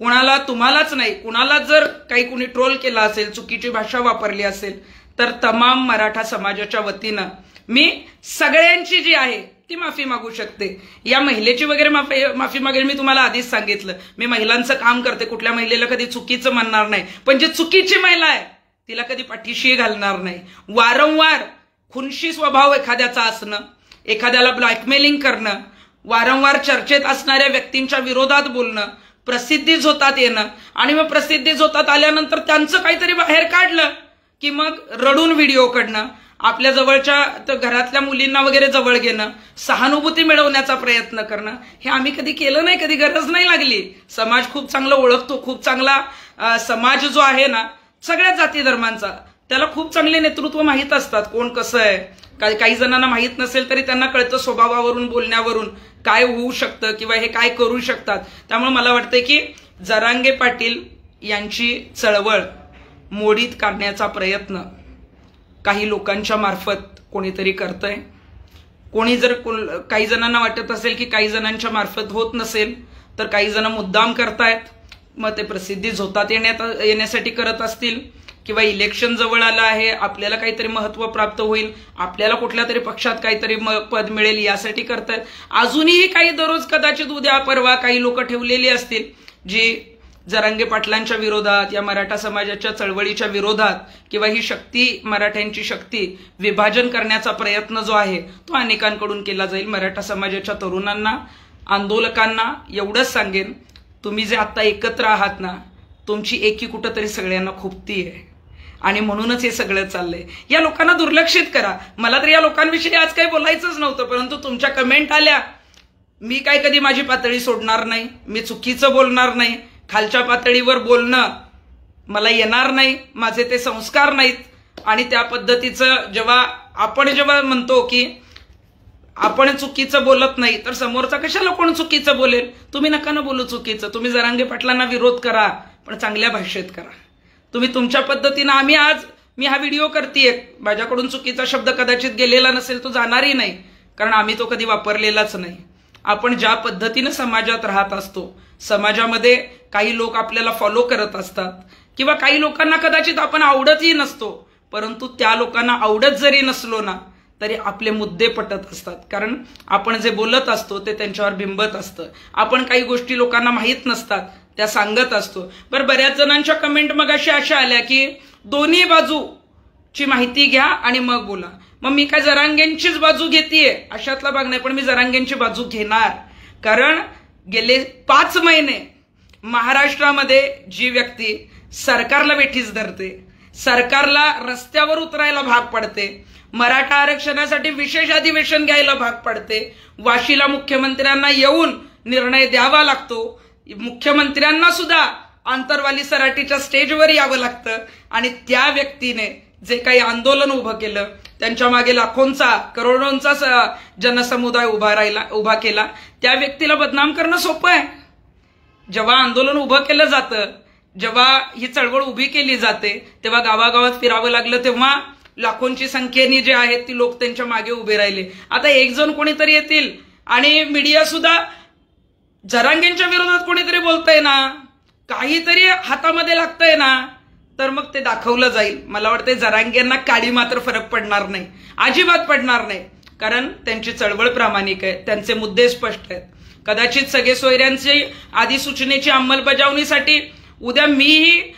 कुणाला तुम्हालाच नाही कुणाला जर काही कुणी ट्रोल केला असेल, चुकीची भाषा वापरली असेल, तर तमाम मराठा समाजाच्या वतीनं मी सगळ्यांची जी आहे ती माफी मागू शकते. या महिलेची वगैरे माफी मागेल. मी तुम्हाला आधीच सांगितलं, मी महिलांचं काम करते, कुठल्या महिलेला कधी चुकीचं म्हणणार नाही. पण जी चुकीची महिला आहे तिला कधी पाठीशी घालणार नाही. वारंवार खुनशी स्वभाव एखाद्याचा असणं, एखाद्याला ब्लॅकमेलिंग करणं, वारंवार चर्चेत असणाऱ्या व्यक्तींच्या विरोधात बोलणं, प्रसिद्धी झोतात येणं आणि मग प्रसिद्धी झोतात आल्यानंतर त्यांचं काहीतरी बाहेर काढलं की मग रडून व्हिडिओ काढणं, आपल्या जवळच्या घरातल्या मुलींना वगैरे जवळ घेणं, सहानुभूती मिळवण्याचा प्रयत्न करणं, हे आम्ही कधी केलं नाही, कधी गरज नाही लागली. समाज खूप चांगला ओळखतो, खूप चांगला समाज जो आहे ना सगळ्या जाती धर्मांचा, त्याला खूप चांगले नेतृत्व माहीत असतात, कोण कसं आहे. काही जणांना माहीत नसेल तरी त्यांना कळतं स्वभावावरून, बोलण्यावरून काय होऊ शकतं किंवा हे काय करू शकतात. त्यामुळे मला वाटतंय की जरांगे पाटील यांची चळवळ मोडीत काढण्याचा प्रयत्न काही लोकांच्या मार्फत कोणीतरी करतंय. कोणी जर काही जणांना वाटत असेल की काही जणांच्या मार्फत होत नसेल, तर काही जण मुद्दाम करतायत, मग ते प्रसिद्धी झोतात येण्यासाठी करत असतील, किंवा इलेक्शन जवळ आलं आहे, आपल्याला काहीतरी महत्व प्राप्त होईल, आपल्याला कुठल्या तरी पक्षात काहीतरी पद मिळेल यासाठी करतायत. अजूनही काही दररोज कदाचित उद्या परवा काही लोक ठेवलेली असतील जी जरांगे पाटलांच्या विरोधात या मराठा समाजाच्या चळवळीच्या विरोधात किंवा ही शक्ती, मराठ्यांची शक्ती विभाजन करण्याचा प्रयत्न जो आहे तो अनेकांकडून केला जाईल. मराठा समाजाच्या तरुणांना, आंदोलकांना एवढंच सांगेन, तुम्ही जे आता एकत्र आहात ना, तुमची एकी कुठंतरी सगळ्यांना खुपती आहे आणि म्हणूनच हे सगळं चाललंय. या लोकांना दुर्लक्षित करा. मला तर या लोकांविषयी आज काही बोलायचंच नव्हतं, परंतु तुमच्या कमेंट आल्या. मी काय कधी माझी पातळी सोडणार नाही, मी चुकीचं बोलणार नाही, खालच्या पातळीवर बोलणं मला येणार नाही, माझे ते संस्कार नाहीत. आणि त्या पद्धतीचं जेव्हा म्हणतो की आपण चुकीचं बोलत नाही, तर समोरचा कशाला कोण चुकीचं बोलेल. तुम्ही नका ना बोलू चुकीचं. तुम्ही जरांगे पाटलांना विरोध करा, पण चांगल्या भाषेत करा. तुम्ही तुमच्या पद्धतीनं, मी हा व्हिडिओ करतेय, माझ्याकडून चुकीचा शब्द कदाचित गेलेला नसेल, तो जाणारही नाही, कारण आम्ही तो कधी वापरलेलाच नाही. आपण ज्या पद्धतीनं समाजात राहत असतो, समाजामध्ये काही लोक आपल्याला फॉलो करत असतात किंवा काही लोकांना कदाचित आपण आवडतही नसतो, परंतु त्या लोकांना आवडत जरी नसलो ना तरी आपले मुद्दे पटत असतात, कारण आपण जे बोलत असतो ते त्यांच्यावर बिंबत असतं. आपण काही गोष्टी लोकांना माहीत नसतात त्या सांगत असतो. बऱ्याच जणांच्या कमेंट मग अशा आल्या की दोन्ही बाजूची माहिती घ्या आणि मग बोला. मग मी काय जरांगेंचीच बाजू घेतेय अशातला भाग नाही, पण मी जरांगेंची बाजू घेणार, कारण गेले 5 महिने महाराष्ट्रामध्ये जी व्यक्ती सरकारला वेठीस धरते, सरकारला रस्त्यावर उतरायला भाग पडते, मराठा आरक्षणासाठी विशेष अधिवेशन घ्यायला भाग पडते, वाशीला मुख्यमंत्र्यांना येऊन निर्णय द्यावा लागतो, मुख्यमंत्र्यांना सुद्धा आंतरवाली सराटीच्या स्टेजवर यावं लागतं आणि त्या व्यक्तीने जे काही आंदोलन उभं केलं, त्यांच्या मागे लाखोंचा करोडोंचा जनसमुदाय उभा केला, त्या व्यक्तीला बदनाम करणं सोपं आहे. जेव्हा आंदोलन उभं केलं जातं, जेव्हा ही चळवळ उभी केली जाते, तेव्हा गावागावात फिरावं लागलं, तेव्हा लाखोंची संख्येने जे आहेत ती लोक त्यांच्या मागे उभे राहिले. आता एक जण कोणीतरी येतील आणि मीडिया सुद्धा जरांगेंच्या विरोधात कोणीतरी बोलतंय ना, काहीतरी हातामध्ये लागतंय ना, तर मग ते दाखवलं जाईल. मला वाटतं जरांगेंना काळी मात्र फरक पडणार नाही, अजिबात पडणार नाही. कारण त्यांची चळवळ प्रामाणिक आहे, त्यांचे मुद्दे स्पष्ट आहेत. कदाचित सगळे सोयऱ्यांची अधिसूचनेची अंमलबजावणीसाठी उद्या मीही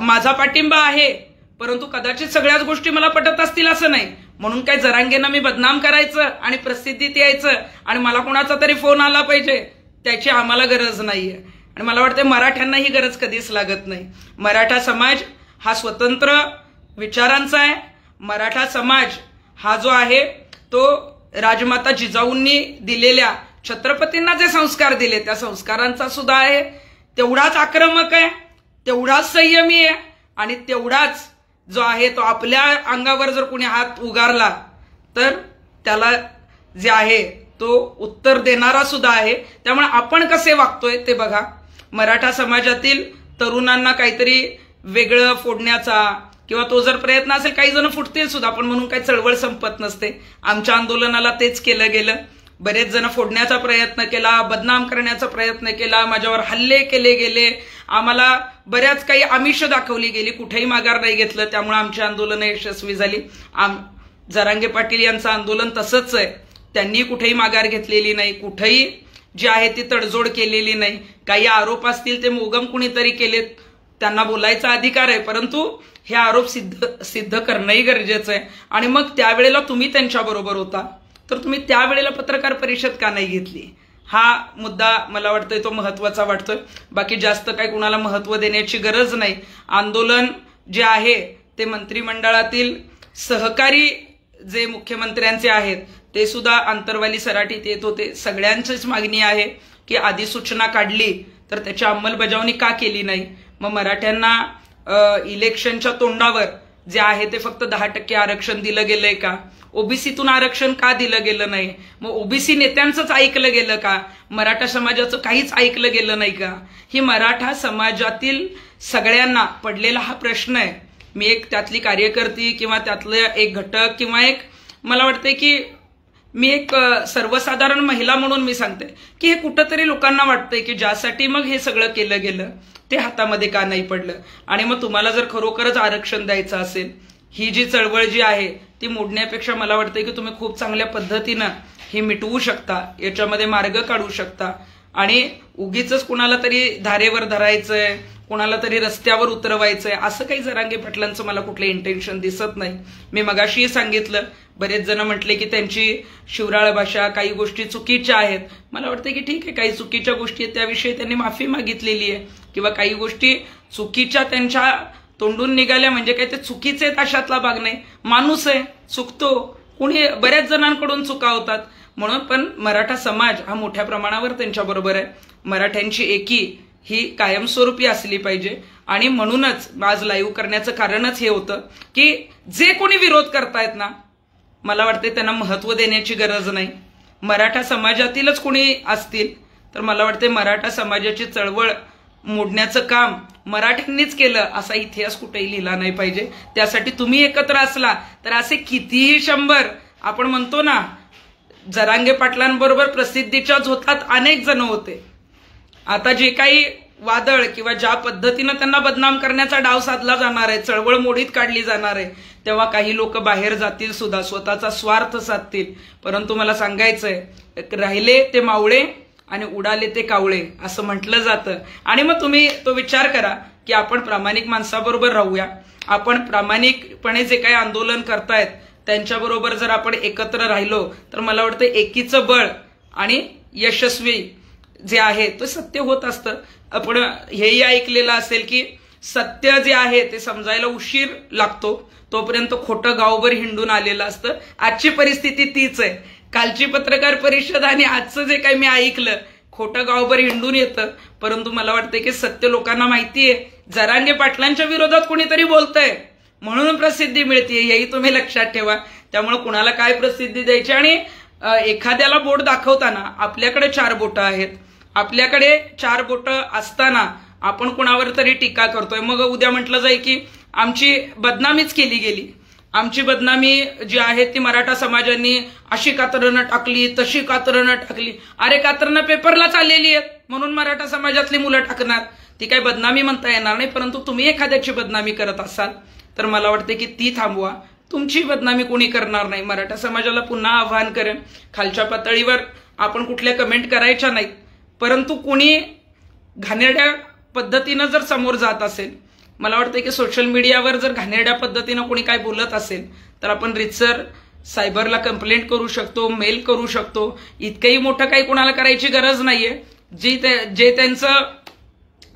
माझा पाठिंबा आहे, परंतु कदाचित सगळ्याच गोष्टी मला पटत असतील असं नाही. म्हणून काय जरांगेंना मी बदनाम करायचं आणि प्रसिद्धीत यायचं आणि मला कोणाचा तरी फोन आला पाहिजे, त्याची आम्हाला गरज नाहीये. आणि मला वाटतं मराठ्यांना ही गरज कधीच लागत नाही. मराठा समाज हा स्वतंत्र विचारांचा आहे. मराठा समाज हा जो आहे तो राजमाता जिजाऊंनी दिलेल्या, छत्रपतींना जे संस्कार दिले त्या संस्कारांचा सुद्धा आहे. तेवढाच आक्रमक आहे, तेवढाच संयमी आहे आणि तेवढाच जो आहे तो आपल्या अंगावर जर कोणी हात उगारला तर त्याला जे आहे तो उत्तर देणारा सुद्धा आहे. त्यामुळे आपण कसे वागतोय ते बघा. मराठा समाजातील तरुणांना काहीतरी वेगळं फोडण्याचा किंवा तो जर प्रयत्न असेल, काही जण फुटतील सुद्धा, पण म्हणून काही चळवळ संपत नसते. आमच्या आंदोलनाला तेच केलं गेलं. बरेच जण फोडण्याचा प्रयत्न केला, बदनाम करण्याचा प्रयत्न केला, माझ्यावर हल्ले केले गेले, आम्हाला बऱ्याच काही आमिष दाखवली गेली, कुठेही माघार नाही घेतलं. त्यामुळे आमची आंदोलनं यशस्वी झाली. जरांगे पाटील यांचं आंदोलन तसंच आहे. त्यांनी कुठेही माघार घेतलेली नाही, कुठेही जी आहे ती तडजोड केलेली नाही. काही आरोप असतील ते मोगम कुणीतरी केलेत, त्यांना बोलायचा अधिकार आहे, परंतु हे आरोप सिद्ध करणंही गरजेचं आहे. आणि मग त्यावेळेला तुम्ही त्यांच्याबरोबर होता, तर तुम्ही त्यावेळेला पत्रकार परिषद का नाही घेतली? हा मुद्दा मला वाटतोय तो महत्वाचा वाटतोय. बाकी जास्त काही कुणाला महत्व देण्याची गरज नाही. आंदोलन जे आहे ते मंत्रिमंडळातील सहकारी जे मुख्यमंत्र्यांचे आहेत ते सुद्धा आंतरवाली सराटीत येत होते. सगळ्यांचीच मागणी आहे की अधिसूचना काढली तर त्याची अंमलबजावणी का केली नाही? मग मराठ्यांना इलेक्शनच्या तोंडावर जे आहे ते फक्त 10% आरक्षण दिलं गेलंय का? ओबीसीतून आरक्षण का दिलं गेलं नाही? मग ओबीसी नेत्यांचंच ऐकलं गेलं का? मराठा समाजाचं काहीच ऐकलं गेलं नाही का? ही मराठा समाजातील सगळ्यांना पडलेला हा प्रश्न आहे. मी एक त्यातली कार्यकर्ती किंवा त्यातलं एक घटक किंवा एक मला वाटतंय की मी एक सर्वसाधारण महिला म्हणून मी सांगते की हे कुठंतरी लोकांना वाटतंय की ज्यासाठी मग हे सगळं केलं गेलं ते हातामध्ये का नाही पडलं? आणि मग तुम्हाला जर खरोखरच आरक्षण द्यायचं असेल, ही जी चळवळ जी आहे ती मोडण्यापेक्षा मला वाटतंय की तुम्ही खूप चांगल्या पद्धतीनं ही मिटवू शकता, याच्यामध्ये मार्ग काढू शकता. आणि उगीच कुणाला तरी धारेवर धरायचंय, कोणाला तरी रस्त्यावर उतरवायचंय, असं काही जरांगे पाटलांचं मला कुठलं इंटेन्शन दिसत नाही. मी मगाशीही सांगितलं, बरेच जण म्हटले की त्यांची शिवराळ भाषा, काही गोष्टी चुकीच्या आहेत. मला वाटतं की ठीक आहे, काही चुकीच्या गोष्टी आहेत त्याविषयी त्यांनी माफी मागितलेली आहे, किंवा काही गोष्टी चुकीच्या त्यांच्या तोंडून निघाल्या म्हणजे काय ते चुकीचे आहेत अशातला भाग नाही. माणूस आहे, चुकतो, कोणी बऱ्याच जणांकडून चुका होतात. म्हणून पण मराठा समाज हा मोठ्या प्रमाणावर त्यांच्याबरोबर आहे. मराठ्यांची एकी ही कायमस्वरूपी असली पाहिजे. आणि म्हणूनच आज लाईव्ह करण्याचं कारणच हे होतं की जे कोणी विरोध करतायत ना, मला वाटते त्यांना महत्व देण्याची गरज नाही. मराठा समाजातीलच कोणी असतील तर मला वाटते मराठा समाजाची चळवळ मोडण्याचं काम मराठ्यांनीच केलं असा इतिहास कुठेही लिहिला नाही पाहिजे. त्यासाठी तुम्ही एकत्र असला तर असे कितीही 100 आपण म्हणतो ना, जरांगे पाटलांबरोबर प्रसिद्धीच्या झोतात अनेक जण होते. आता जे काही वादळ किंवा ज्या पद्धतीनं त्यांना बदनाम करण्याचा डाव साधला जाणार आहे, चळवळ मोडीत काढली जाणार आहे, तेव्हा काही लोक बाहेर जातील सुद्धा, स्वतःचा स्वार्थ साधतील. परंतु मला सांगायचंय, राहिले ते मावळे आणि उडाले ते कावळे असं म्हटलं जातं. आणि मग तुम्ही तो विचार करा की आपण प्रामाणिक माणसाबरोबर राहूया. आपण प्रामाणिकपणे जे काही आंदोलन करतायत त्यांच्याबरोबर जर आपण एकत्र राहिलो तर मला वाटतं एकीचं बळ आणि यशस्वी जे आहे ते सत्य होत असतं. आपण हेही ऐकलेलं असेल की सत्य जे आहे ते समजायला उशीर लागतो, तोपर्यंत खोटं गावभर हिंडून आलेलं असतं. आजची परिस्थिती तीच आहे. कालची पत्रकार परिषद आणि आजचं जे काही मी ऐकलं, खोटं गावभर हिंडून येतं, परंतु मला वाटतं की सत्य लोकांना माहिती आहे. जरांगे पाटलांच्या विरोधात कोणीतरी बोलतंय म्हणून प्रसिद्धी मिळते, हेही तुम्ही लक्षात ठेवा. त्यामुळे कुणाला काय प्रसिद्धी द्यायची, आणि एखाद्याला बोट दाखवताना आपल्याकडे 4 बोटं आहेत, आपल्याकडे 4 बोटं असताना आपण कुणावर तरी टीका करतोय. मग उद्या म्हटलं जाईल की आमची बदनामीच केली गेली. आमची बदनामी जी आहे ती मराठा समाजांनी अशी कातरणं टाकली, तशी कातरणं टाकली. अरे कातरणं पेपरला चाललेली आहेत म्हणून मराठा समाजातली मुलं टाकणार, ती काही बदनामी म्हणता येणार नाही. परंतु तुम्ही एखाद्याची बदनामी करत असाल तर मला वाटते की ती थांबवा. तुमची बदनामी कोणी करणार नाही. मराठा समाजाला पुन्हा आवाहन करेन, खालच्या पातळीवर आपण कुठल्या कमेंट करायच्या नाहीत, परंतु कोणी घाणेरड्या पद्धतीनं जर समोर जात असेल, मला वाटतं की सोशल मीडियावर जर घाणेरड्या पद्धतीनं कोणी काय बोलत असेल तर आपण रितसर सायबरला कंप्लेंट करू शकतो, मेल करू शकतो. इतकंही मोठं काही कोणाला करायची गरज नाहीये. जे त्यांचं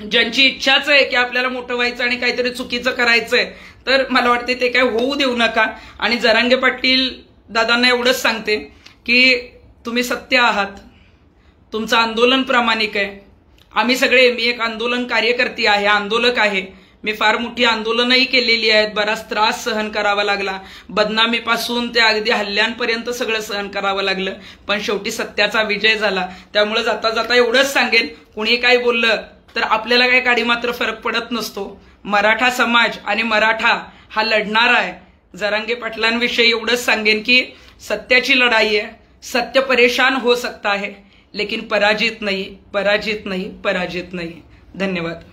ज्यांची इच्छाच आहे की आपल्याला मोठं व्हायचं आणि काहीतरी चुकीचं करायचंय, तर मला वाटते ते काय होऊ देऊ नका. आणि जरांगे पाटील दादांना एवढंच सांगते की तुम्ही सत्य आहात, तुमचं आंदोलन प्रामाणिक आहे. आम्ही सगळे, मी एक आंदोलन कार्यकर्ती आहे, आंदोलक आहे. मी फार मोठी आंदोलनही केलेली आहेत, बराच त्रास सहन करावा लागला, बदनामीपासून ते अगदी हल्ल्यांपर्यंत सगळं सहन करावं लागलं, पण शेवटी सत्याचा विजय झाला. त्यामुळे जाता जाता एवढंच सांगेन, कुणी काय बोललं तर आपल्याला काही काडी मात्र फरक पडत नसतो. मराठा समाज आणि मराठा हा लढणार आहे. जरांगे पाटलांविषयी एवढंच सांगेन की सत्याची लढाई आहे, सत्य परेशान हो सकता है लेकिन पराजित नहीं, पराजित नहीं, पराजित नहीं. धन्यवाद.